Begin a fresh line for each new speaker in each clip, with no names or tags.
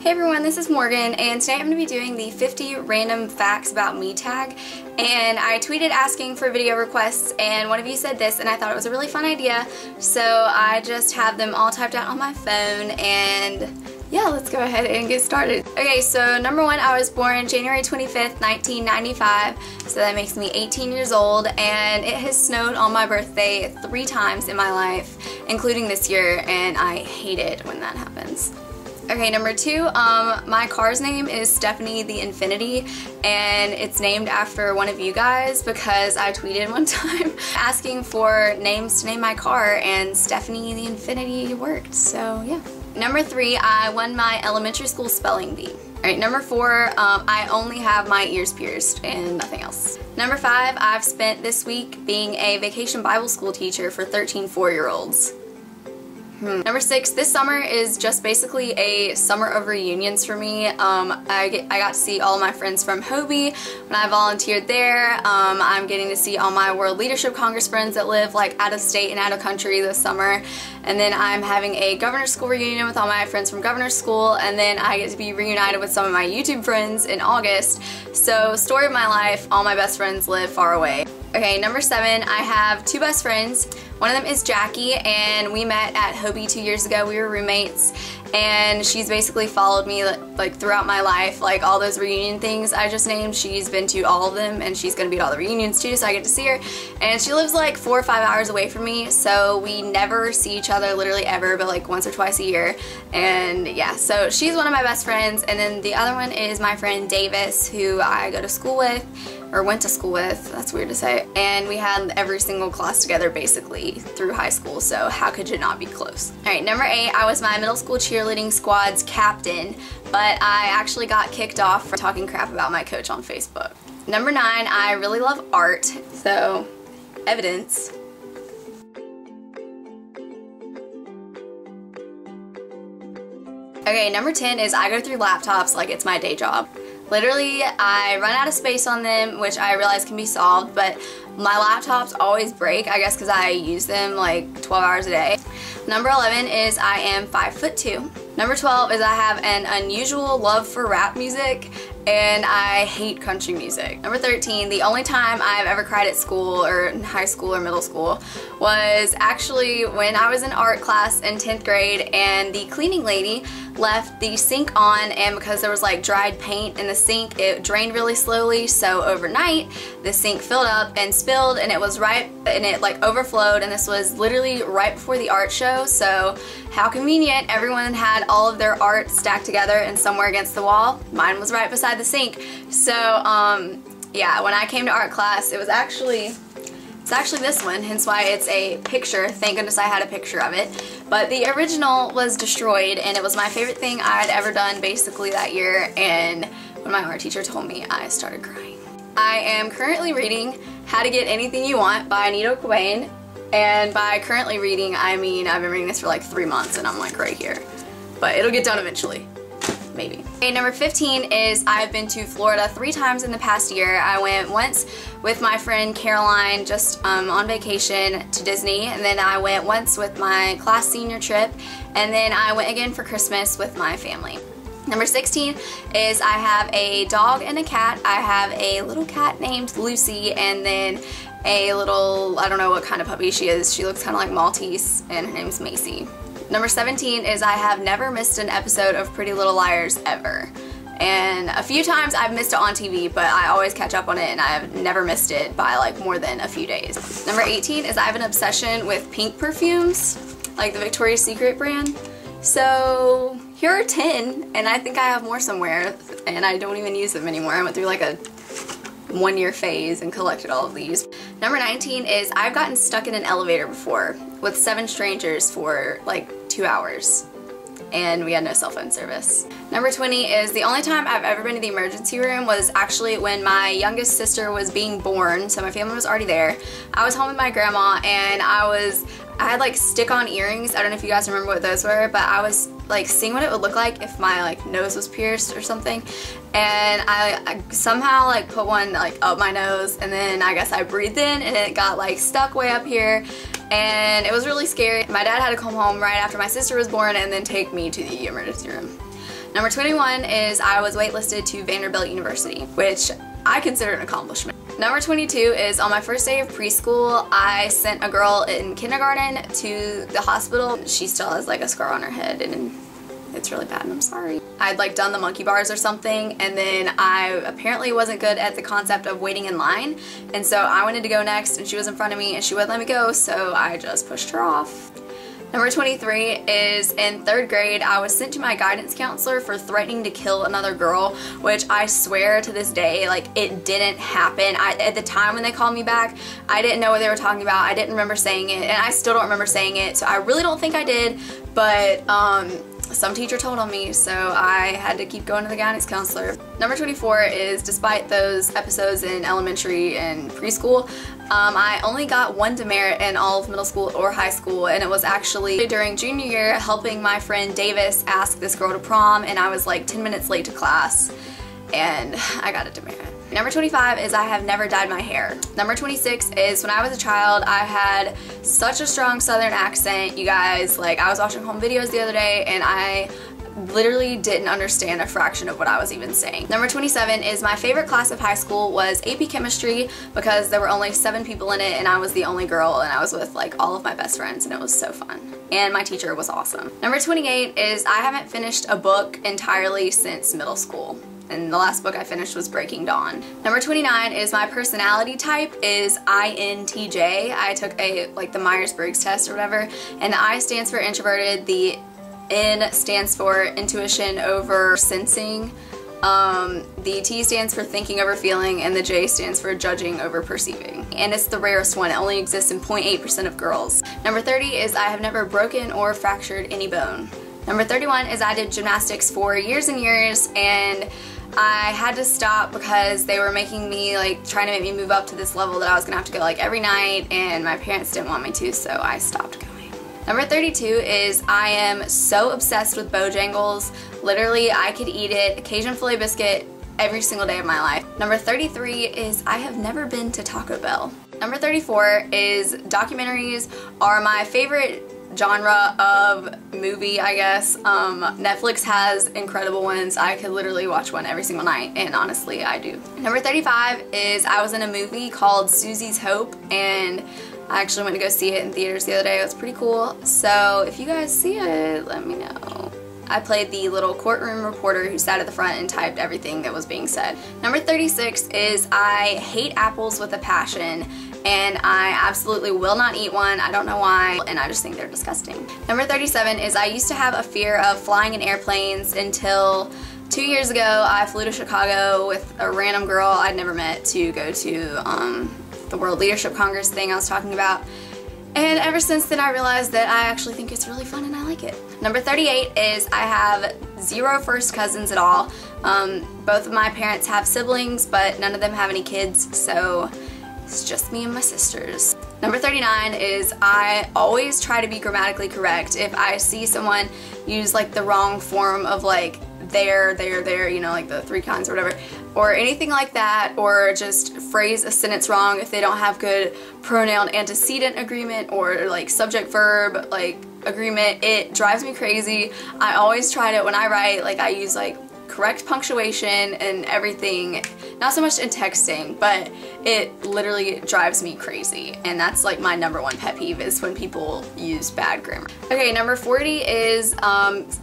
Hey everyone, this is Morgan, and today I'm going to be doing the 50 random facts about me tag. And I tweeted asking for video requests, and one of you said this, and I thought it was a really fun idea, so I just have them all typed out on my phone, and yeah, let's go ahead and get started. Okay, so number one, I was born January 25th, 1995, so that makes me 18 years old, and it has snowed on my birthday 3 times in my life, including this year, and I hate it when that happens. Okay, number two, my car's name is Stephanie the Infinity, and it's named after one of you guys because I tweeted one time asking for names to name my car, and Stephanie the Infinity worked, so yeah. Number three, I won my elementary school spelling bee. Alright, number four, I only have my ears pierced and nothing else. Number five, I've spent this week being a vacation Bible school teacher for 13 4-year-olds. Number six, this summer is just basically a summer of reunions for me. I got to see all of my friends from Hobie when I volunteered there. I'm getting to see all my World Leadership Congress friends that live like out of state and out of country this summer. And then I'm having a Governor's School reunion with all my friends from Governor's School, and then I get to be reunited with some of my YouTube friends in August. So, story of my life, all my best friends live far away. Okay, number seven, I have 2 best friends. One of them is Jackie, and we met at Hobie 2 years ago. We were roommates, and she's basically followed me like throughout my life. Like all those reunion things I just named, she's been to all of them, and she's gonna be at all the reunions too, so I get to see her. And she lives like 4 or 5 hours away from me, so we never see each other literally ever, but like once or twice a year. And yeah, so she's one of my best friends, and then the other one is my friend Davis, who I go to school with, or went to school with, that's weird to say, and we had every single class together basically through high school, so how could you not be close? Alright, number 8, I was my middle school cheerleading squad's captain, but I actually got kicked off for talking crap about my coach on Facebook. Number 9, I really love art, so evidence. Okay, number 10 is I go through laptops like it's my day job. Literally, I run out of space on them, which I realize can be solved, but my laptops always break, I guess because I use them like 12 hours a day. Number 11 is I am 5'2". Number 12 is I have an unusual love for rap music, and I hate country music. Number 13, the only time I've ever cried at school or in high school or middle school was actually when I was in art class in 10th grade, and the cleaning lady left the sink on, and because there was like dried paint in the sink, it drained really slowly, so overnight the sink filled up and spilled, and it was right, and it like overflowed, and this was literally right before the art show, so how convenient. Everyone had all of their art stacked together and somewhere against the wall. Mine was right beside the sink. So yeah, when I came to art class, it's actually this one, hence why it's a picture. Thank goodness I had a picture of it. But the original was destroyed, and it was my favorite thing I'd ever done basically that year, and when my art teacher told me, I started crying. I am currently reading How to Get Anything You Want by Anita Quain, and by currently reading, I mean I've been reading this for like 3 months, and I'm like right here. But it'll get done eventually. Maybe. Okay, number 15 is I've been to Florida 3 times in the past year. I went once with my friend Caroline just on vacation to Disney, and then I went once with my class senior trip, and then I went again for Christmas with my family. Number 16 is I have a dog and a cat. I have a little cat named Lucy, and then a little, I don't know what kind of puppy she is. She looks kind of like Maltese, and her name's Macy. Number 17 is I have never missed an episode of Pretty Little Liars ever. And a few times I've missed it on TV, but I always catch up on it, and I've never missed it by like more than a few days. Number 18 is I have an obsession with pink perfumes, like the Victoria's Secret brand. So here are 10, and I think I have more somewhere, and I don't even use them anymore. I went through like a 1-year phase and collected all of these. Number 19 is I've gotten stuck in an elevator before with 7 strangers for like 2 hours, and we had no cell phone service. Number 20 is the only time I've ever been to the emergency room was actually when my youngest sister was being born, so my family was already there. I was home with my grandma, and I had like stick-on earrings. I don't know if you guys remember what those were, but I was like seeing what it would look like if my like nose was pierced or something, and I somehow like put one like up my nose, and then I guess I breathed in, and it got like stuck way up here, and it was really scary. My dad had to come home right after my sister was born and then take me to the emergency room. Number 21 is I was waitlisted to Vanderbilt University, which I consider an accomplishment. Number 22 is on my first day of preschool, I sent a girl in kindergarten to the hospital. She still has like a scar on her head and it's really bad and I'm sorry. I'd like done the monkey bars or something, and then I apparently wasn't good at the concept of waiting in line, and so I wanted to go next and she was in front of me and she wouldn't let me go, so I just pushed her off. Number 23 is in 3rd grade, I was sent to my guidance counselor for threatening to kill another girl, which I swear to this day, like, it didn't happen. At the time when they called me back, I didn't know what they were talking about. I didn't remember saying it, and I still don't remember saying it, so I really don't think I did, but some teacher told on me, so I had to keep going to the guidance counselor. Number 24 is, despite those episodes in elementary and preschool, I only got 1 demerit in all of middle school or high school, and it was actually during junior year helping my friend Davis ask this girl to prom, and I was like 10 minutes late to class, and I got a demerit. Number 25 is I have never dyed my hair. Number 26 is when I was a child, I had such a strong southern accent, you guys. Like, I was watching home videos the other day and I literally didn't understand a fraction of what I was even saying. Number 27 is my favorite class of high school was AP Chemistry because there were only 7 people in it and I was the only girl and I was with like all of my best friends and it was so fun. And my teacher was awesome. Number 28 is I haven't finished a book entirely since middle school. And the last book I finished was Breaking Dawn. Number 29 is my personality type is INTJ. I took the Myers-Briggs test or whatever, and the I stands for introverted, the N stands for intuition over sensing, the T stands for thinking over feeling, and the J stands for judging over perceiving. And it's the rarest one. It only exists in 0.8% of girls. Number 30 is I have never broken or fractured any bone. Number 31 is I did gymnastics for years and years, and I had to stop because they were making me, like, trying to make me move up to this level that I was gonna have to go like every night, and my parents didn't want me to, so I stopped going. Number 32 is I am so obsessed with Bojangles. Literally, I could eat it, Cajun filet biscuit, every single day of my life. Number 33 is I have never been to Taco Bell. Number 34 is documentaries are my favorite genre of movie, I guess. Netflix has incredible ones. I could literally watch one every single night, and honestly, I do. Number 35 is I was in a movie called Susie's Hope, and I actually went to go see it in theaters the other day. It was pretty cool. So if you guys see it, let me know. I played the little courtroom reporter who sat at the front and typed everything that was being said. Number 36 is I hate apples with a passion, and I absolutely will not eat one. I don't know why, and I just think they're disgusting. Number 37 is I used to have a fear of flying in airplanes until 2 years ago. I flew to Chicago with a random girl I'd never met to go to the World Leadership Congress thing I was talking about. And ever since then I realized that I actually think it's really fun and I like it. Number 38 is I have 0 first cousins at all. Both of my parents have siblings, but none of them have any kids, so it's just me and my sisters. Number 39 is I always try to be grammatically correct. If I see someone use like the wrong form of like there, you know, like the 3 kinds or whatever, or anything like that, or just phrase a sentence wrong if they don't have good pronoun antecedent agreement or like subject verb like agreement, it drives me crazy. I always try to, when I write, like I use like correct punctuation and everything, not so much in texting, but it literally drives me crazy, and that's like my #1 pet peeve is when people use bad grammar. Okay, number 40 is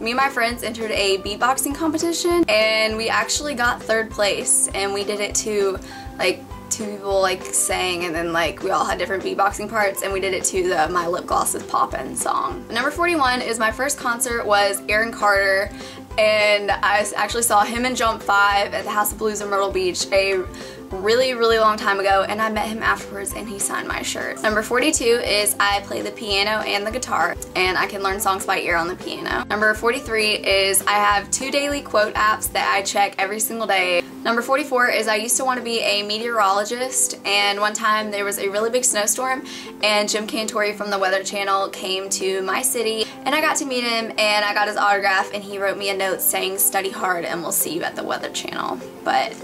me and my friends entered a beatboxing competition, and we actually got 3rd place, and we did it to like 2 people like sang, and then like we all had different beatboxing parts, and we did it to the My Lip Gloss is Poppin' song. Number 41 is my first concert was Aaron Carter, and I actually saw him in Jump 5 at the House of Blues in Myrtle Beach a really long time ago, and I met him afterwards and he signed my shirt. Number 42 is I play the piano and the guitar, and I can learn songs by ear on the piano. Number 43 is I have 2 daily quote apps that I check every single day. Number 44 is I used to want to be a meteorologist, and one time there was a really big snowstorm and Jim Cantori from the Weather Channel came to my city, and I got to meet him and I got his autograph, and he wrote me a note saying study hard and we'll see you at the Weather Channel. But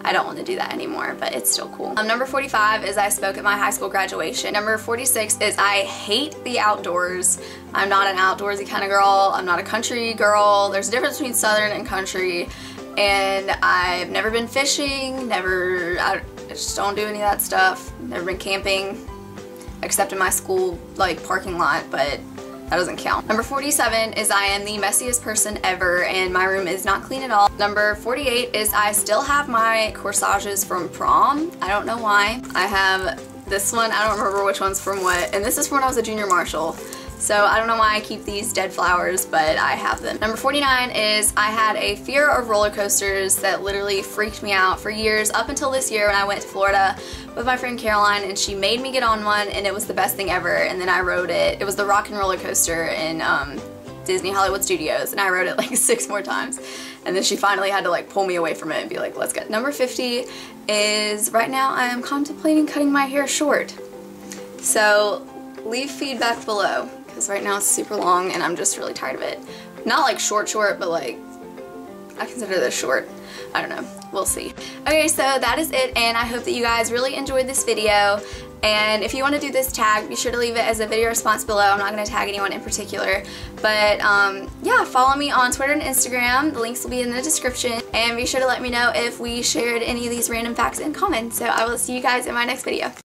I don't want to do that anymore, but it's still cool. Number 45 is I spoke at my high school graduation. Number 46 is I hate the outdoors. I'm not an outdoorsy kind of girl. I'm not a country girl. There's a difference between southern and country, and I've never been fishing, I just don't do any of that stuff. Never been camping, except in my school like parking lot, but that doesn't count. Number 47 is I am the messiest person ever and my room is not clean at all. Number 48 is I still have my corsages from prom. I don't know why. I have this one, I don't remember which one's from what, and this is from when I was a junior marshal. So I don't know why I keep these dead flowers, but I have them. Number 49 is I had a fear of roller coasters that literally freaked me out for years, up until this year when I went to Florida with my friend Caroline, and she made me get on one, and it was the best thing ever. And then I rode it. It was the Rock and Roller Coaster in Disney Hollywood Studios, and I rode it like 6 more times. And then she finally had to like pull me away from it and be like, let's go. Number 50 is right now I am contemplating cutting my hair short. So leave feedback below, because right now it's super long and I'm just really tired of it. Not like short, but like, I consider this short. I don't know. We'll see. Okay, so that is it, and I hope that you guys really enjoyed this video. And if you want to do this tag, be sure to leave it as a video response below. I'm not going to tag anyone in particular. But yeah, follow me on Twitter and Instagram. The links will be in the description. And be sure to let me know if we shared any of these random facts in common. So I will see you guys in my next video.